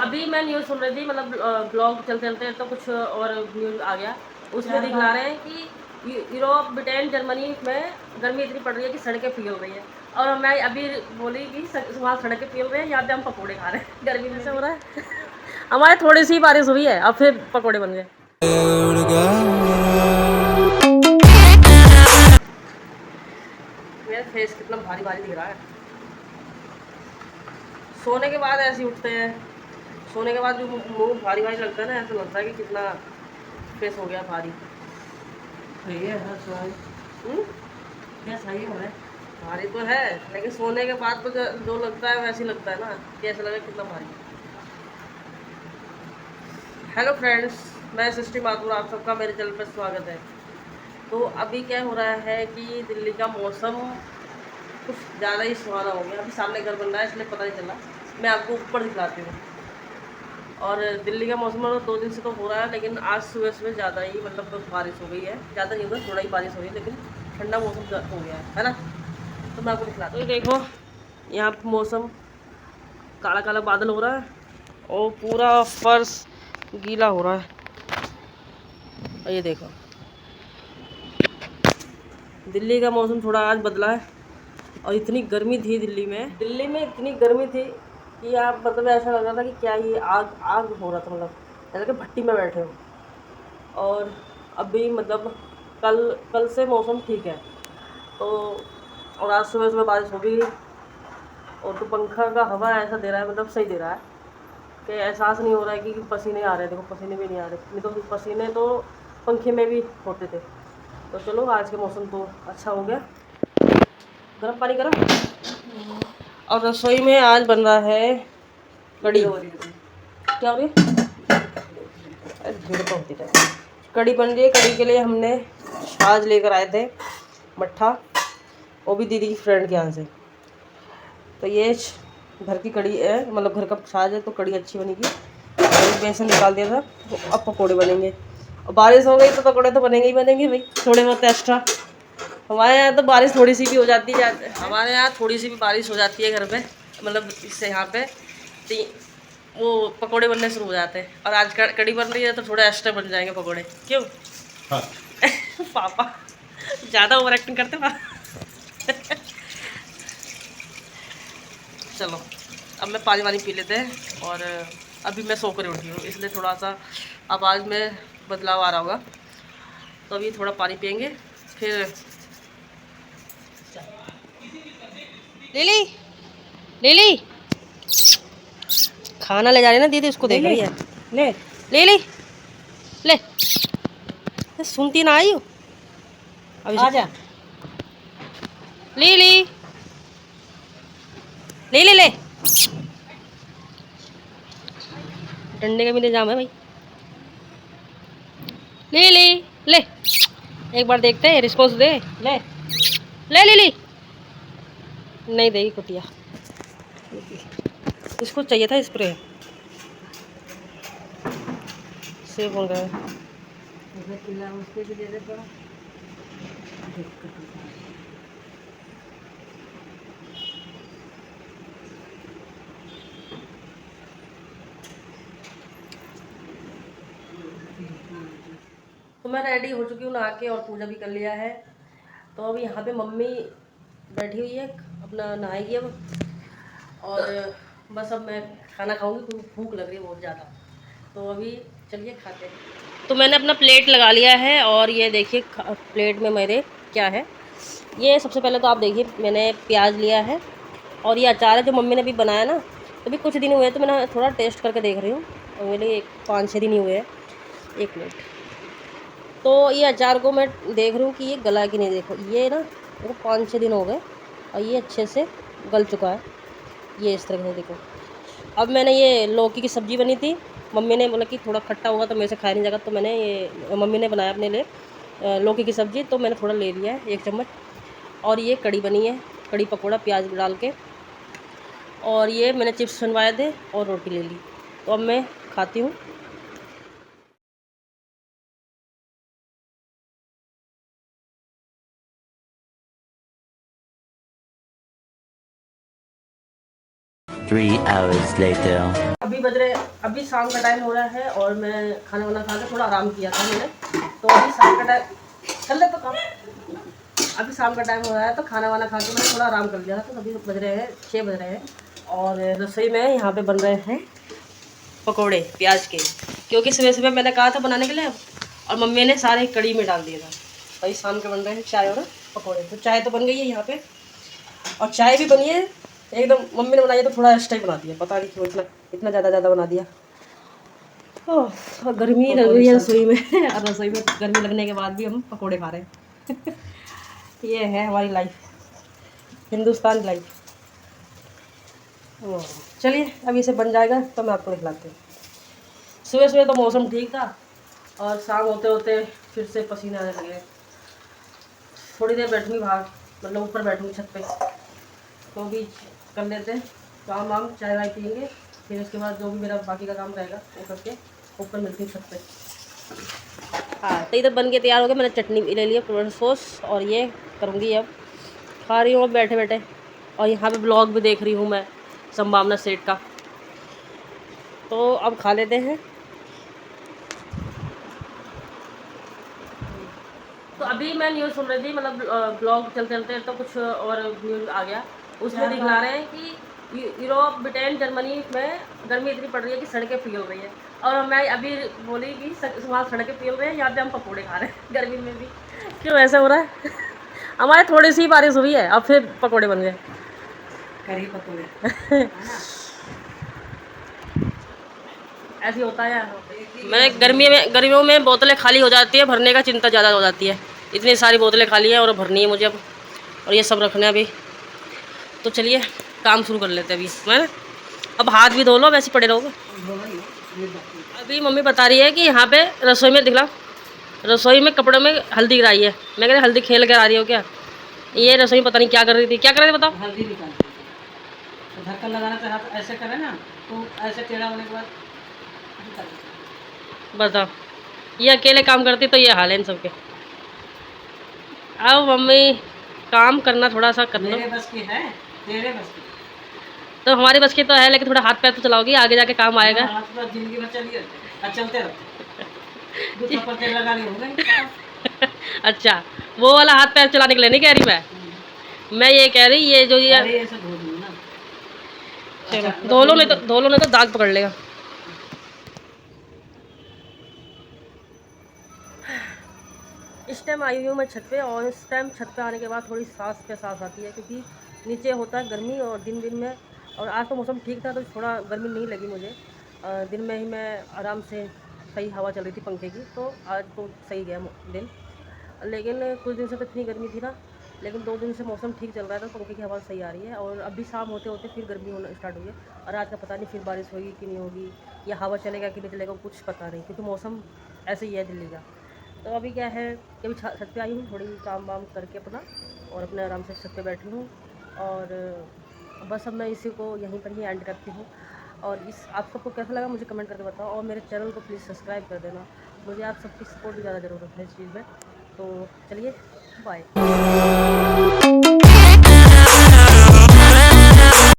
अभी मैं न्यूज़ सुन रही थी, मतलब ब्लॉग चलते चलते तो कुछ और न्यूज़ आ गया, उसमें दिखला रहे हैं कि यूरोप, ब्रिटेन, जर्मनी में गर्मी इतनी पड़ रही है कि सड़कें पिघल रही है। और मैं अभी बोली कि वहाँ सड़कें पिघल रही हैं, यहाँ पे हम पकौड़े खा रहे हैं। गर्मी में से हो रहा है। हमारे थोड़ी सी बारिश हुई है, अब फिर पकौड़े बन गए। मेरा फेस कितना भारी भारी दिख रहा है। सोने के बाद ऐसे ही उठते हैं, सोने के बाद जो मुंह भारी भारी लगता है ना, ऐसा लगता है कि कितना फेस हो गया भारी। सही है क्या सही है? भारी तो है, लेकिन सोने के बाद तो जो लगता है वैसे ही लगता है ना, कैसा लगा कितना भारी। हेलो फ्रेंड्स, मैं सृष्टि माथुर, आप सबका मेरे चैनल पर स्वागत है। तो अभी क्या हो रहा है कि दिल्ली का मौसम कुछ ज़्यादा ही सुहाना हो गया। अभी सामने घर बन रहा है, इसलिए पता नहीं चला। मैं आपको ऊपर दिखलाती हूँ। और दिल्ली का मौसम मतलब 2 दिन से तो हो रहा है, लेकिन आज सुबह सुबह ज़्यादा ही मतलब बारिश हो गई है। ज़्यादा नहीं होगा, थोड़ा ही बारिश हो गई, लेकिन ठंडा मौसम हो गया है ना। तो मैं आपको दिखलाता हूँ। तो देखो, यहाँ पर मौसम काला काला बादल हो रहा है और पूरा फर्श गीला हो रहा है। और ये देखो, दिल्ली का मौसम थोड़ा आज बदला है। और इतनी गर्मी थी दिल्ली में इतनी गर्मी थी कि आप मतलब ऐसा लग रहा था कि क्या ये आग आग हो रहा था, मतलब ऐसा कि भट्टी में बैठे हो। और अभी मतलब कल कल से मौसम ठीक है। तो और आज सुबह सुबह बारिश हो भी गई। और तो पंखा का हवा ऐसा दे रहा है, मतलब सही दे रहा है कि एहसास नहीं हो रहा है कि पसीने आ रहे हैं। देखो पसीने भी नहीं आ रहे, नहीं तो पसीने तो पंखे में भी होते थे। तो चलो, आज के मौसम तो अच्छा हो गया। गर्म पानी गर्म। और रसोई में आज बन रहा है कड़ी। क्या हो रही है? भीड़ तो होती है। कड़ी बन रही है। कड़ी के लिए हमने छाछ लेकर आए थे, मट्ठा, वो भी दीदी की फ्रेंड के यहाँ से। तो ये घर की कड़ी है, मतलब घर का छाछ है, तो कड़ी अच्छी बनेगी। बेसन निकाल दिया था, तो अब पकौड़े बनेंगे। और बारिश हो गई तो पकौड़े तो बनेंगे ही बनेंगे भाई, थोड़े बहुत एक्स्ट्रा। हमारे यहाँ तो बारिश थोड़ी सी भी हो जाती है, हमारे यहाँ थोड़ी सी भी बारिश हो जाती है घर पे, मतलब इससे यहाँ पे, तो वो पकोड़े बनने शुरू हो जाते हैं। और आज कड़ी बन रही है तो थोड़े एक्स्ट्रा बन जाएंगे पकोड़े। क्यों? हाँ। पापा ज़्यादा ओवर एक्टिंग करते ना। चलो, अब मैं पानी वानी पी लेते हैं। और अभी मैं सो कर उठी हूँ, इसलिए थोड़ा सा आवाज़ में बदलाव आ रहा होगा। तो अभी थोड़ा पानी पियेंगे फिर। लिली, लिली, खाना ले जा रही है ना दीदी, उसको देख रही है। ले ले ले ले, सुनती ना आई हो अभी। आजा लिली, ले ले ले, डंडे का भी इंतजाम है भाई। लिली ले, एक बार देखते हैं, रिस्पॉन्स दे। ले ले लिली, नहीं देगी कुटिया, इसको चाहिए था स्प्रे। सेब हो गए। तो मैं रेडी हो चुकी हूँ नहा के, और पूजा भी कर लिया है। तो अभी यहाँ पे मम्मी बैठी हुई है, अपना नहाएगी अब। और बस अब मैं खाना खाऊंगी, क्योंकि भूख लग रही है बहुत ज़्यादा। तो अभी चलिए खाते हैं। तो मैंने अपना प्लेट लगा लिया है, और ये देखिए प्लेट में मेरे क्या है। ये सबसे पहले तो आप देखिए, मैंने प्याज लिया है, और ये अचार है जो मम्मी ने भी बनाया ना। तो भी कुछ दिन हुए, तो मैंने थोड़ा टेस्ट करके देख रही हूँ, और मेरे 5-6 दिन ही हुए हैं। 1 मिनट। तो ये अचार को मैं देख रही हूँ कि ये गला कि नहीं। देखो ये ना, देखो 5-6 दिन हो गए, और ये अच्छे से गल चुका है। ये इस तरह से देखो। अब मैंने ये लौकी की सब्ज़ी बनी थी, मम्मी ने बोला कि थोड़ा खट्टा होगा तो मेरे से खाया नहीं जाएगा, तो मैंने ये मम्मी ने बनाया अपने लिए लौकी की सब्ज़ी, तो मैंने थोड़ा ले लिया है 1 चम्मच। और ये कड़ी बनी है, कड़ी पकौड़ा प्याज डाल के। और ये मैंने चिप्स बनवाए थे और रोटी ले ली। तो अब मैं खाती हूँ। hours later. अभी शाम का टाइम हो रहा है और मैं खाना वाना खा के थोड़ा आराम किया था मैंने। तो अभी शाम का टाइम चल ले तो काम। अभी शाम का टाइम हो रहा है तो खाना वाना खा के मैंने थोड़ा आराम कर लिया था। तो अभी बज रहे हैं 6 बज रहे हैं और रसोई में यहाँ पे बन रहे हैं पकोड़े प्याज के, क्योंकि सुबह सुबह मैंने कहा था बनाने के लिए और मम्मी ने सारे कड़ी में डाल दिया था। भाई शाम के बन रहे हैं चाय और पकोड़े। तो चाय तो बन गई है यहाँ पे और चाय भी बनी है एकदम। मम्मी ने बनाई है तो थोड़ा एक्स्ट्रा ही बना दिया, पता नहीं क्यों इतना ज़्यादा बना दिया। ओह गर्मी लग रही है रसोई में और रसोई में गर्मी लगने के बाद भी हम पकोड़े खा रहे हैं ये है हमारी लाइफ, हिंदुस्तान लाइफ। चलिए अब इसे बन जाएगा तो मैं आपको दिखलाती हूँ। सुबह सुबह तो मौसम ठीक था और शाम होते होते फिर से पसीने आने लगे। थोड़ी देर बैठूँगी बाहर, मतलब ऊपर बैठूँगी छत पे, तो भी कर लेते हैं काम वाम, चाय वाय पियेंगे, फिर उसके बाद जो भी मेरा बाकी का काम रहेगा वो करके ऊपर मिलती हूँ छत पे। हाँ तो इधर बन के तैयार हो गया। मैंने चटनी ले लिया टोमेटो सॉस और ये करूँगी अब, खा रही हूँ अब बैठे बैठे। और यहाँ पे ब्लॉग भी देख रही हूँ मैं संभावना सेठ का। तो अब खा लेते हैं। तो अभी मैं न्यूज़ सुन रही थी, मतलब ब्लॉग चलते चलते तो कुछ और न्यूज़ आ गया। उसमें दिखला रहे हैं कि यूरोप, ब्रिटेन, जर्मनी में गर्मी इतनी पड़ रही है कि सड़कें पिघल रही है। और मैं अभी बोली कि वहाँ सड़कें पिघल रही है, यहाँ पे हम पकोड़े खा रहे हैं गर्मी में भी। क्यों ऐसा हो रहा है हमारे थोड़ी सी बारिश हुई है अब फिर पकोड़े बन गए। करी पकोड़े ऐसे होता है। मैं गर्मियों में बोतलें खाली हो जाती है, भरने का चिंता ज़्यादा हो जाती है। इतनी सारी बोतलें खाली हैं और भरनी है मुझे अब, और ये सब रखना है अभी। तो चलिए काम शुरू कर लेते हैं अभी। मैं अब हाथ भी धो लो, वैसे पड़े रहोगे। अभी मम्मी बता रही है कि यहाँ पे रसोई में दिखला, रसोई में कपड़ों में हल्दी गिराई है। मैं कह रही हल्दी खेल कर आ रही हो क्या? ये रसोई पता नहीं क्या कर रही थी। क्या कर रहे थे बताओ? हल्दी निकाल तो ढक्कन लगाना चाहा तो ऐसे करें ना, तो ऐसे टेढ़ा होने के बाद बताओ। ये अकेले काम करती तो ये हाल है इन सबके। अब मम्मी काम करना थोड़ा सा कर लो। मेरे बस की है, तेरे बस की तो हमारी बस की तो है, लेकिन थोड़ा हाथ पैर तो चलाओगी, आगे जाके काम आएगा। जिंदगी भर चलिए चलते रहो लगा रही हूँ अच्छा वो वाला हाथ पैर चलाने के लिए नहीं कह रही मैं ये कह रही ये जो ये चलो धो लो, नहीं तो दाग पकड़ लेगा। इस टाइम आई हुई हूँ मैं छत पे, और इस टाइम छत पे आने के बाद थोड़ी सांस पे सांस आती है, क्योंकि नीचे होता है गर्मी और दिन में। और आज तो मौसम ठीक था तो थोड़ा गर्मी नहीं लगी मुझे। दिन में ही मैं आराम से सही हवा चल रही थी पंखे की, तो आज तो सही गया दिन। लेकिन कुछ दिन से तो इतनी गर्मी थी ना, लेकिन 2 दिन से मौसम ठीक चल रहा है तो पंखे की हवा सही आ रही है। और अभी शाम होते होते फिर गर्मी होना स्टार्ट हुई है, और आज का पता नहीं फिर बारिश होगी कि नहीं होगी, या हवा चलेगा कि नहीं चलेगा, कुछ पता नहीं, क्योंकि मौसम ऐसे ही है दिल्ली का। तो अभी क्या है कि अभी छत पे आई हूँ, थोड़ी काम वाम करके अपना, और अपने आराम से छत पे बैठी हूँ। और बस अब मैं इसी को यहीं पर ही एंड करती हूँ। और आप सबको कैसा लगा मुझे कमेंट करके बताओ, और मेरे चैनल को प्लीज़ सब्सक्राइब कर देना। मुझे आप सबकी सपोर्ट की ज़्यादा ज़रूरत है इस चीज़ में। तो चलिए बाय।